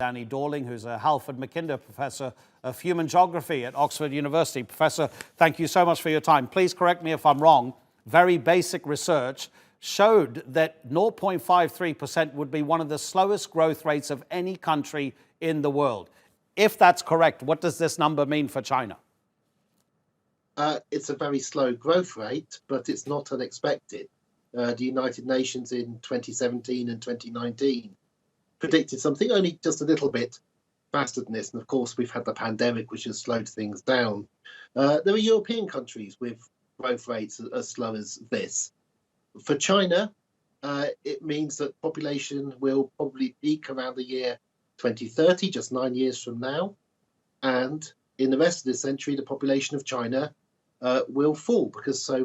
Danny Dorling, who's a Halford Mackinder Professor of Human Geography at Oxford University. Professor, thank you so much for your time. Please correct me if I'm wrong. Very basic research showed that 0.53% would be one of the slowest growth rates of any country in the world. If that's correct, what does this number mean for China? It's a very slow growth rate, but it's not unexpected. The United Nations in 2017 and 2019 predicted something only just a little bit faster than this. And of course, we've had the pandemic, which has slowed things down. There are European countries with growth rates as slow as this. For China, it means that population will probably peak around the year 2030, just 9 years from now. And in the rest of this century, the population of China will fall because so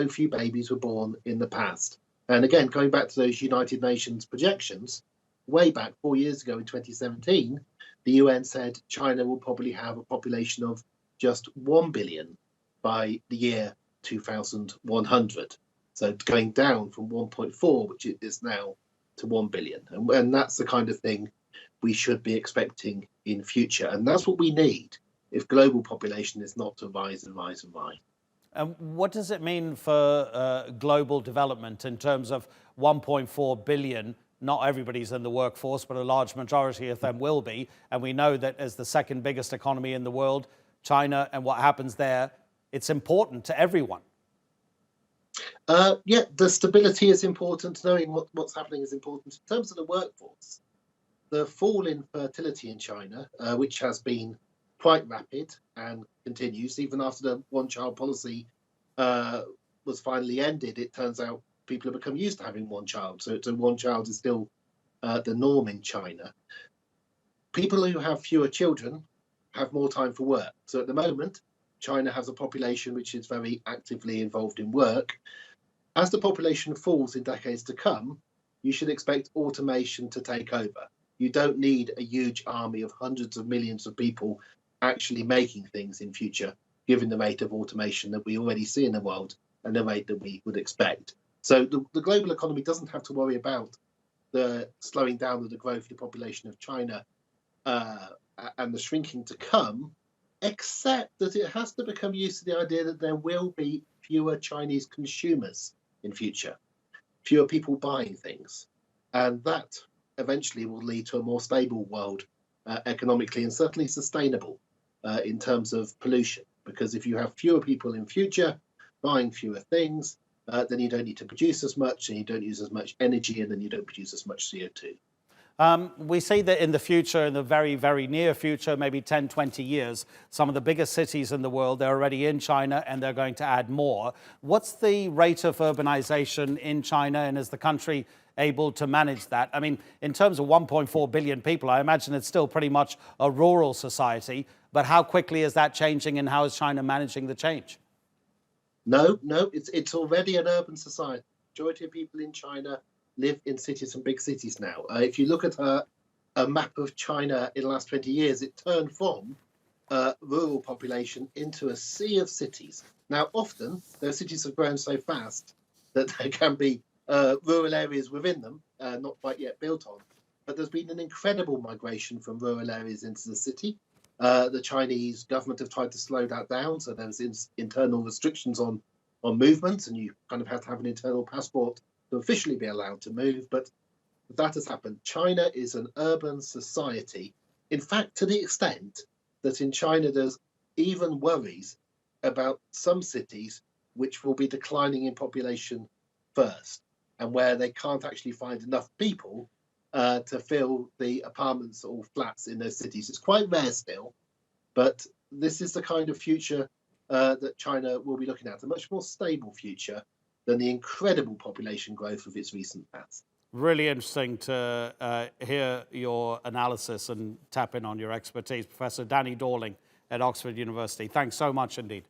few babies were born in the past. And again, going back to those United Nations projections, way back 4 years ago in 2017, the UN said China will probably have a population of just 1 billion by the year 2100. So going down from 1.4, which it is now, to 1 billion. And that's the kind of thing we should be expecting in future. And that's what we need if global population is not to rise and rise and rise. And what does it mean for global development in terms of 1.4 billion? Not everybody's in the workforce, but a large majority of them will be. And we know that as the second biggest economy in the world, China and what happens there, it's important to everyone. Yeah, the stability is important. Knowing what's happening is important. In terms of the workforce, the fall in fertility in China, which has been quite rapid and continues even after the one-child policy was finally ended. It turns out people have become used to having one child, so one child is still the norm in China. People who have fewer children have more time for work. So at the moment, China has a population which is very actively involved in work. As the population falls in decades to come, you should expect automation to take over. You don't need a huge army of hundreds of millions of people actually making things in future, given the rate of automation that we already see in the world and the rate that we would expect. So the global economy doesn't have to worry about the slowing down of the growth of the population of China and the shrinking to come, except that it has to become used to the idea that there will be fewer Chinese consumers in future, fewer people buying things. And that eventually will lead to a more stable world economically and certainly sustainable in terms of pollution. Because if you have fewer people in future buying fewer things, then you don't need to produce as much and you don't use as much energy and then you don't produce as much CO2. We see that in the future, in the very, very near future, maybe 10, 20 years, some of the biggest cities in the world, they're already in China and they're going to add more. What's the rate of urbanization in China, and is the country able to manage that? I mean, in terms of 1.4 billion people, I imagine it's still pretty much a rural society, but how quickly is that changing and how is China managing the change? No, it's already an urban society. The majority of people in China live in cities and big cities now. If you look at a map of China in the last 20 years, it turned from rural population into a sea of cities. Now, often, those cities have grown so fast that there can be rural areas within them, not quite yet built on. But there's been an incredible migration from rural areas into the city. The Chinese government have tried to slow that down, so there's internal restrictions on movement, and you kind of have to have an internal passport to officially be allowed to move, but that has happened. China is an urban society, in fact, to the extent that in China there's even worries about some cities which will be declining in population first, and where they can't actually find enough people to fill the apartments or flats in those cities. It's quite rare still, but this is the kind of future that China will be looking at, a much more stable future than the incredible population growth of its recent past. Really interesting to hear your analysis and tap in on your expertise. Professor Danny Dorling at Oxford University. Thanks so much indeed.